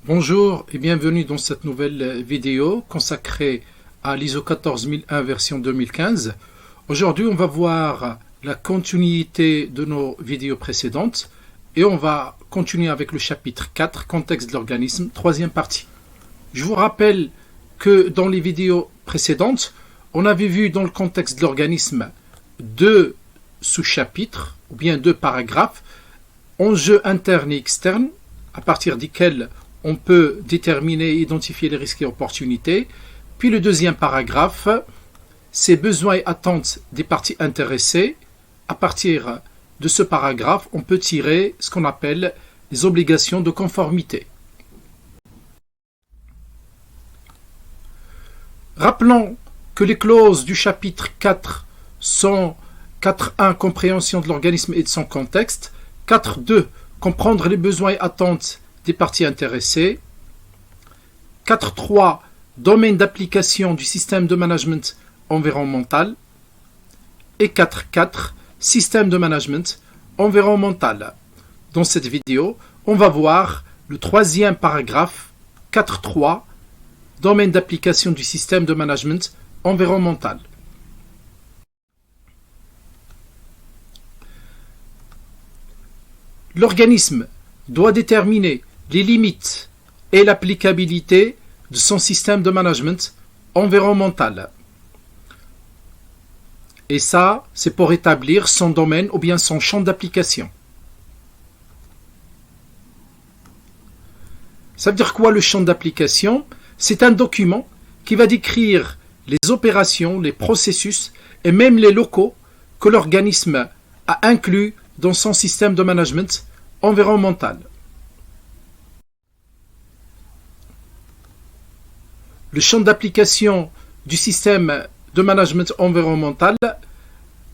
Bonjour et bienvenue dans cette nouvelle vidéo consacrée à l'ISO 14001 version 2015. Aujourd'hui, on va voir la continuité de nos vidéos précédentes et on va continuer avec le chapitre 4, contexte de l'organisme, troisième partie. Je vous rappelle que dans les vidéos précédentes, on avait vu dans le contexte de l'organisme deux sous-chapitres ou bien deux paragraphes, enjeux internes et externes, à partir desquels on peut déterminer et identifier les risques et opportunités. Puis le deuxième paragraphe, c'est besoins et attentes des parties intéressées. À partir de ce paragraphe, on peut tirer ce qu'on appelle les obligations de conformité. Rappelons que les clauses du chapitre 4 sont 4.1 compréhension de l'organisme et de son contexte, 4.2 comprendre les besoins et attentes des parties intéressées, 4.3 domaine d'application du système de management environnemental et 4.4 système de management environnemental. Dans cette vidéo, on va voir le troisième paragraphe 4.3 domaine d'application du système de management environnemental. L'organisme doit déterminer les limites et l'applicabilité de son système de management environnemental. Et ça, c'est pour établir son domaine ou bien son champ d'application. Ça veut dire quoi le champ d'application? C'est un document qui va décrire les opérations, les processus et même les locaux que l'organisme a inclus dans son système de management environnemental. Le champ d'application du système de management environnemental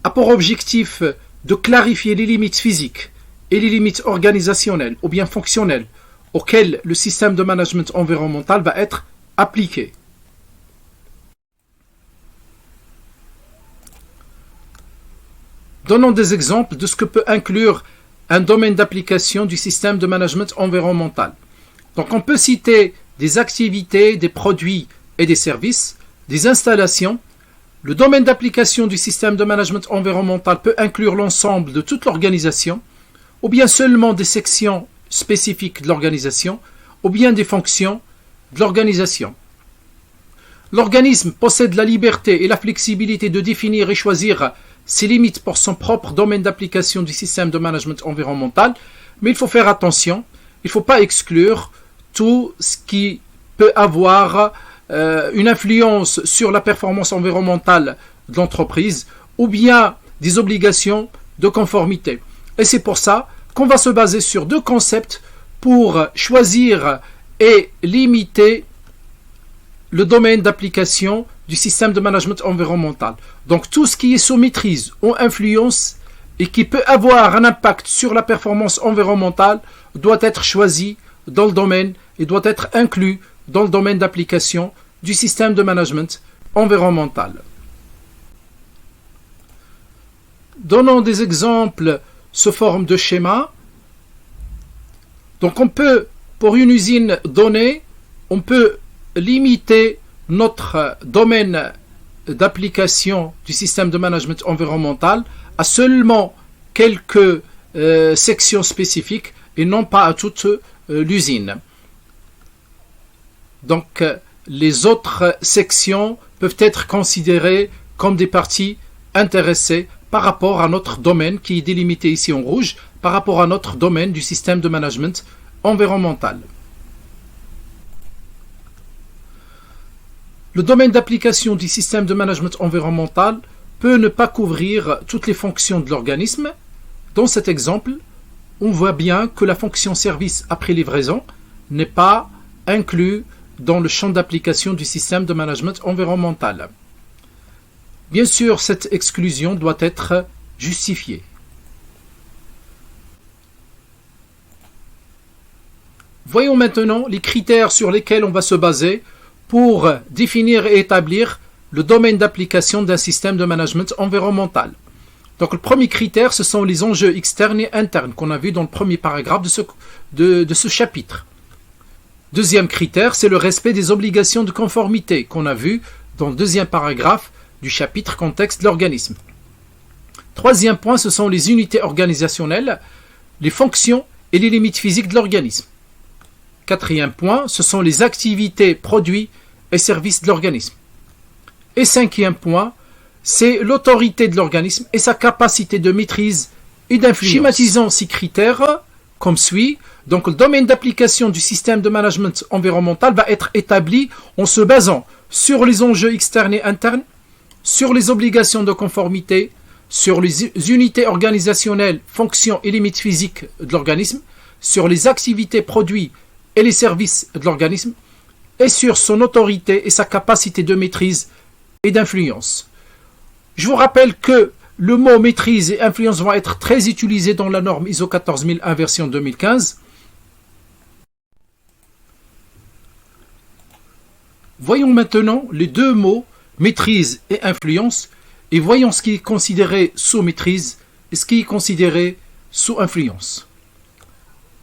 a pour objectif de clarifier les limites physiques et les limites organisationnelles ou bien fonctionnelles auxquelles le système de management environnemental va être appliqué. Donnons des exemples de ce que peut inclure un domaine d'application du système de management environnemental. Donc on peut citer des activités, des produits et des services, des installations. Le domaine d'application du système de management environnemental peut inclure l'ensemble de toute l'organisation, ou bien seulement des sections spécifiques de l'organisation, ou bien des fonctions de l'organisation. L'organisme possède la liberté et la flexibilité de définir et choisir ses limites pour son propre domaine d'application du système de management environnemental, mais il faut faire attention, il ne faut pas exclure tout ce qui peut avoir une influence sur la performance environnementale de l'entreprise ou bien des obligations de conformité. Et c'est pour ça qu'on va se baser sur deux concepts pour choisir et limiter le domaine d'application du système de management environnemental. Donc tout ce qui est sous maîtrise ou influence et qui peut avoir un impact sur la performance environnementale doit être choisi dans le domaine et doit être inclus dans le domaine d'application du système de management environnemental. Donnons des exemples sous forme de schéma. Donc on peut, pour une usine donnée, on peut limiter notre domaine d'application du système de management environnemental à seulement quelques sections spécifiques et non pas à toute l'usine. Donc les autres sections peuvent être considérées comme des parties intéressées par rapport à notre domaine qui est délimité ici en rouge, par rapport à notre domaine du système de management environnemental. Le domaine d'application du système de management environnemental peut ne pas couvrir toutes les fonctions de l'organisme. Dans cet exemple, on voit bien que la fonction service après livraison n'est pas inclue dans le champ d'application du système de management environnemental. Bien sûr, cette exclusion doit être justifiée. Voyons maintenant les critères sur lesquels on va se baser pour définir et établir le domaine d'application d'un système de management environnemental. Donc le premier critère, ce sont les enjeux externes et internes qu'on a vu dans le premier paragraphe de ce chapitre. Deuxième critère, c'est le respect des obligations de conformité qu'on a vu dans le deuxième paragraphe du chapitre contexte de l'organisme. Troisième point, ce sont les unités organisationnelles, les fonctions et les limites physiques de l'organisme. Quatrième point, ce sont les activités, produits et services de l'organisme. Et cinquième point, c'est l'autorité de l'organisme et sa capacité de maîtrise et d'influence. Schématisons ces critères comme suit. Donc, le domaine d'application du système de management environnemental va être établi en se basant sur les enjeux externes et internes, sur les obligations de conformité, sur les unités organisationnelles, fonctions et limites physiques de l'organisme, sur les activités, produits et les services de l'organisme, et sur son autorité et sa capacité de maîtrise et d'influence. Je vous rappelle que le mot maîtrise et influence vont être très utilisés dans la norme ISO 14001 version 2015. Voyons maintenant les deux mots maîtrise et influence et voyons ce qui est considéré sous maîtrise et ce qui est considéré sous influence.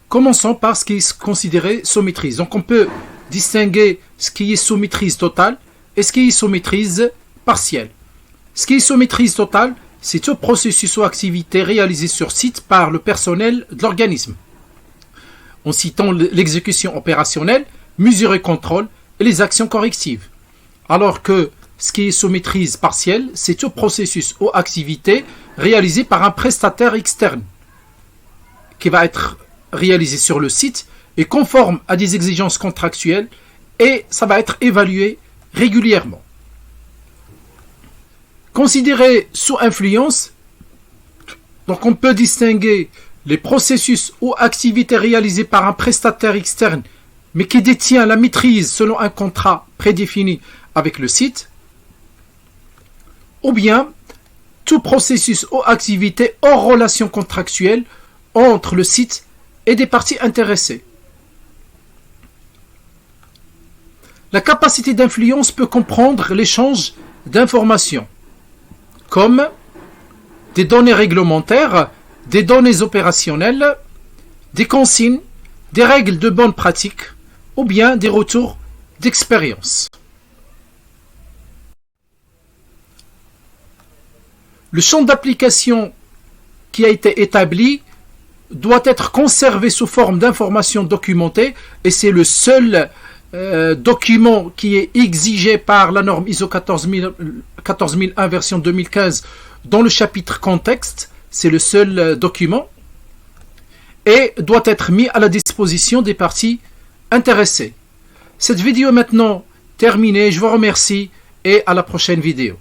Commençons par ce qui est considéré sous maîtrise. Donc on peut distinguer ce qui est sous maîtrise totale et ce qui est sous maîtrise partielle. Ce qui est sous maîtrise totale, c'est tout processus ou activité réalisé sur site par le personnel de l'organisme, en citant l'exécution opérationnelle, mesure et contrôle et les actions correctives. Alors que ce qui est sous maîtrise partielle, c'est tout processus ou activité réalisé par un prestataire externe qui va être réalisé sur le site et conforme à des exigences contractuelles et ça va être évalué régulièrement. Considéré sous influence, donc on peut distinguer les processus ou activités réalisées par un prestataire externe mais qui détient la maîtrise selon un contrat prédéfini avec le site, ou bien tout processus ou activité hors relation contractuelle entre le site et des parties intéressées. La capacité d'influence peut comprendre l'échange d'informations, comme des données réglementaires, des données opérationnelles, des consignes, des règles de bonne pratique, ou bien des retours d'expérience. Le champ d'application qui a été établi doit être conservé sous forme d'informations documentées et c'est le seul document qui est exigé par la norme ISO 14001 version 2015 dans le chapitre contexte. C'est le seul document et doit être mis à la disposition des parties intéressées. Cette vidéo est maintenant terminée. Je vous remercie et à la prochaine vidéo.